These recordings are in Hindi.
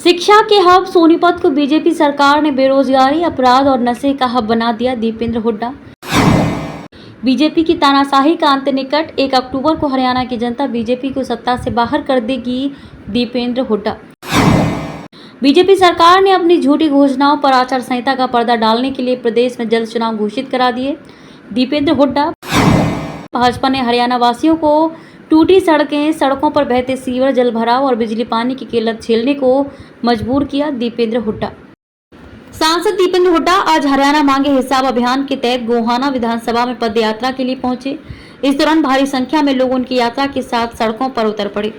शिक्षा के हब सोनीपत को बीजेपी सरकार ने बेरोजगारी, अपराध और नशे का हब बना दिया। दीपेंद्र हुड्डा। बीजेपी की तानाशाही का अंत निकट। 1 अक्टूबर को हरियाणा की जनता बीजेपी को सत्ता से बाहर कर देगी। दीपेंद्र हुड्डा। बीजेपी सरकार ने अपनी झूठी घोषणाओं पर आचार संहिता का पर्दा डालने के लिए प्रदेश में जल्द चुनाव घोषित करा दिए। दीपेंद्र हुड्डा। भाजपा ने हरियाणा वासियों को टूटी सड़कें, सड़कों पर बहते सीवर, जल भराव और बिजली पानी की किल्लत झेलने को मजबूर किया। दीपेंद्र हुड्डा। सांसद दीपेंद्र हुड्डा आज हरियाणा मांगे हिसाब अभियान के तहत गोहाना विधानसभा में पद यात्रा के लिए पहुंचे। इस दौरान भारी संख्या में लोग उनकी यात्रा के साथ सड़कों पर उतर पड़े।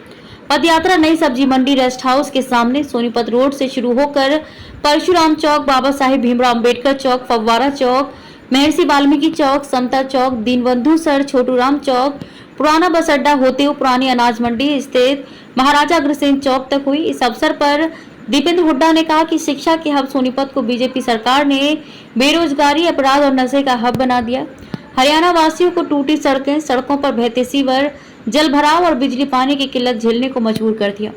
पद यात्रा नई सब्जी मंडी रेस्ट हाउस के सामने सोनीपत रोड से शुरू होकर परशुराम चौक, बाबा साहेब भीमराव अम्बेडकर चौक, फव्वारा चौक, महर्षि वाल्मीकि चौक, समता चौक, दीनबंधु सर, छोटूराम चौक, पुराना बस अड्डा होते हुए पुरानी अनाज मंडी स्थित महाराजा अग्रसेन चौक तक हुई। इस अवसर पर दीपेंद्र हुड्डा ने कहा कि शिक्षा के हब सोनीपत को बीजेपी सरकार ने बेरोजगारी, अपराध और नशे का हब बना दिया। हरियाणा वासियों को टूटी सड़कें, सड़कों पर बहते सीवर, जल भराव और बिजली पानी की किल्लत झेलने को मजबूर कर दिया।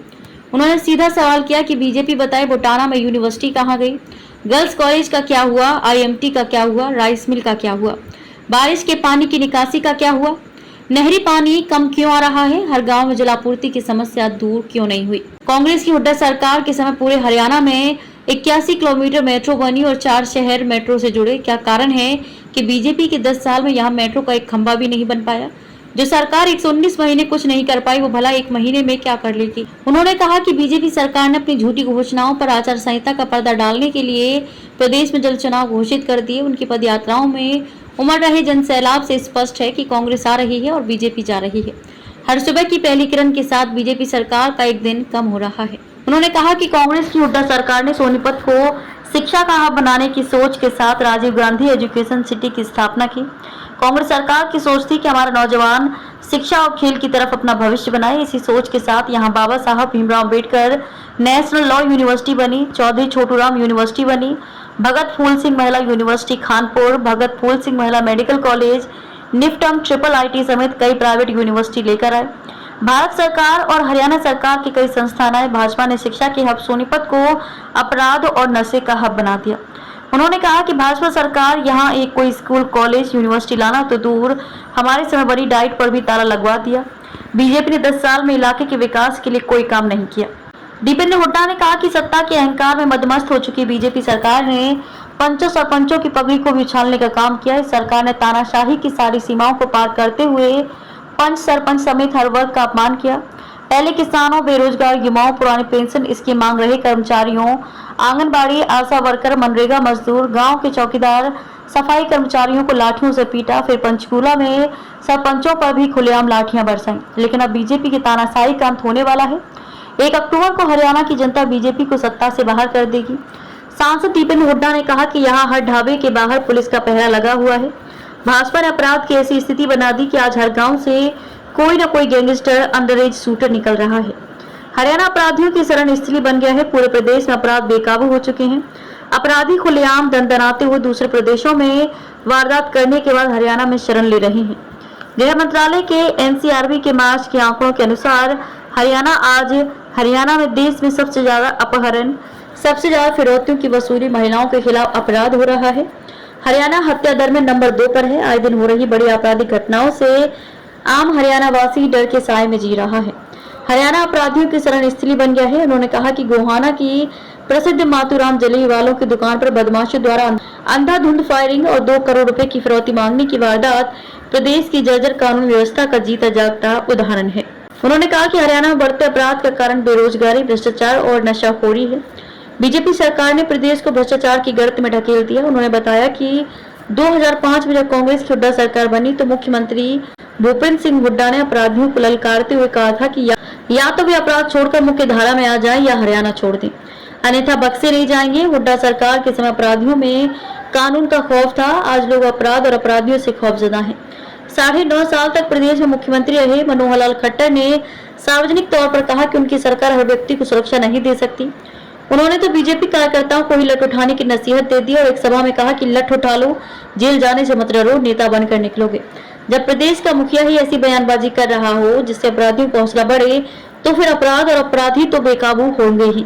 उन्होंने सीधा सवाल किया कि बीजेपी बताए बोटाना में यूनिवर्सिटी कहाँ गई, गर्ल्स कॉलेज का क्या हुआ, IMT का क्या हुआ, राइस मिल का क्या हुआ, बारिश के पानी की निकासी का क्या हुआ, नहरी पानी कम क्यों आ रहा है, हर गांव में जलापूर्ति की समस्या दूर क्यों नहीं हुई। कांग्रेस की हुड्डा सरकार के समय पूरे हरियाणा में 81 किलोमीटर मेट्रो बनी और 4 शहर मेट्रो से जुड़े। क्या कारण है कि बीजेपी के 10 साल में यहाँ मेट्रो का एक खंभा भी नहीं बन पाया? जो सरकार 119 महीने कुछ नहीं कर पाई, वो भला 1 महीने में क्या कर लेगी? उन्होंने कहा कि बीजेपी सरकार ने अपनी झूठी घोषणाओं पर आचार संहिता का पर्दा डालने के लिए प्रदेश में जल्द चुनाव घोषित कर दिए। उनकी पद यात्राओं में उमड़ रहे जन सैलाब से स्पष्ट है कि कांग्रेस आ रही है और बीजेपी जा रही है। हर सुबह की पहली किरण के साथ बीजेपी सरकार का एक दिन कम हो रहा है। उन्होंने कहा कि कांग्रेस की हुड्डा सरकार ने सोनीपत को शिक्षा का हब बनाने की सोच के साथ राजीव गांधी एजुकेशन सिटी की स्थापना की। कांग्रेस सरकार की सोच थी कि हमारे नौजवान शिक्षा और खेल की तरफ अपना भविष्य बनाए। इसी सोच के साथ यहाँ बाबा Saheb Bhimrao Ambedkar national law university बनी, चौधरी छोटूराम यूनिवर्सिटी बनी, भगत फूल सिंह महिला यूनिवर्सिटी खानपुर, भगत फूल सिंह महिला मेडिकल कॉलेज, निफ्टम, IIIT समेत कई प्राइवेट यूनिवर्सिटी लेकर आए। भारत सरकार और हरियाणा सरकार की कई संस्थान आए। भाजपा ने शिक्षा के हब सोनीपत को अपराध और नशे का हब बना दिया। उन्होंने कहा कि भाजपा सरकार यहाँ एक कोई स्कूल, कॉलेज, यूनिवर्सिटी लाना तो दूर, हमारे समय बड़ी डाइट पर भी ताला लगवा दिया। बीजेपी ने 10 साल में इलाके के विकास के लिए कोई काम नहीं किया। दीपेंद्र हुड्डा ने कहा कि सत्ता के अहंकार में मदमस्त हो चुकी बीजेपी सरकार ने पंचों सरपंचों की पगड़ी को भी उछालने का काम किया। इस सरकार ने तानाशाही की सारी सीमाओं को पार करते हुए पंच, सरपंच समेत हर वर्ग का अपमान किया। पहले किसानों, बेरोजगार युवाओं, पुरानी पेंशन इसकी मांग रहे कर्मचारियों, आंगनबाड़ी, आशा वर्कर, मनरेगा मजदूर, गांव के चौकीदार, सफाई कर्मचारियों को लाठियों से पीटा। फिर पंचकूला में सरपंचों पर भी खुलेआम लाठियां बरसाई। लेकिन अब बीजेपी की तानाशाही का अंत होने वाला है। 1 अक्टूबर को हरियाणा की जनता बीजेपी को सत्ता से बाहर कर देगी। सांसद दीपेंद्र हुड्डा ने कहा कि यहाँ हर ढाबे के बाहर पुलिस का पहरा लगा हुआ है। भाजपा ने अपराध की ऐसी स्थिति बना दी कि आज हर गांव से कोई न कोई गैंगस्टर, अंडरएज शूटर निकल रहा है। हरियाणा अपराधियों की शरण स्थली बन गया है। पूरे प्रदेश में अपराध बेकाबू हो चुके हैं। अपराधी खुलेआम दंदनाते हुए दूसरे प्रदेशों में वारदात करने के बाद हरियाणा में शरण ले रहे हैं। गृह मंत्रालय के NCRB के मार्च के आंकड़ों के अनुसार हरियाणा में देश में सबसे ज्यादा अपहरण, सबसे ज्यादा फिरौतियों की वसूली, महिलाओं के खिलाफ अपराध हो रहा है। हरियाणा हत्या दर में नंबर 2 पर है। आए दिन हो रही बड़ी आपराधिक घटनाओं से आम हरियाणा वासी डर के साए में जी रहा है। हरियाणा अपराधियों की शरण स्थली बन गया है। उन्होंने कहा कि गोहाना की प्रसिद्ध मातूराम जलेबी वालों की दुकान पर बदमाशों द्वारा अंधाधुंध फायरिंग और 2 करोड़ रुपए की फिरौती मांगने की वारदात प्रदेश की जर्जर कानून व्यवस्था का जीता जागता उदाहरण है। उन्होंने कहा कि हरियाणा में बढ़ते अपराध का कारण बेरोजगारी, भ्रष्टाचार और नशाखोरी है। बीजेपी सरकार ने प्रदेश को भ्रष्टाचार की गर्त में ढकेल दिया। उन्होंने बताया कि 2005 में जब कांग्रेस की हुड्डा सरकार बनी तो मुख्यमंत्री भूपेंद्र सिंह हुड्डा ने अपराधियों को ललकारते हुए कहा था कि या तो वे अपराध छोड़कर मुख्य धारा में आ जाएं या हरियाणा छोड़ दें, अन्यथा बक्से नहीं जाएंगे। हुड्डा सरकार के समय अपराधियों में कानून का खौफ था। आज लोग अपराध और अपराधियों से खौफजदा हैं। 9.5 साल तक प्रदेश में मुख्यमंत्री रहे मनोहर लाल खट्टर ने सार्वजनिक तौर पर कहा कि उनकी सरकार हर व्यक्ति को सुरक्षा नहीं दे सकती। उन्होंने तो बीजेपी कार्यकर्ताओं को ही लठ उठाने की नसीहत दे दी और एक सभा में कहा कि लठ उठा लो, जेल जाने से मत डरो, नेता बनकर निकलोगे। जब प्रदेश का मुखिया ही ऐसी बयानबाजी कर रहा हो जिससे अपराधियों को हौसला बढ़े, तो फिर अपराध और अपराधी तो बेकाबू होंगे ही।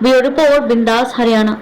ब्यूरो रिपोर्ट बिंदास हरियाणा।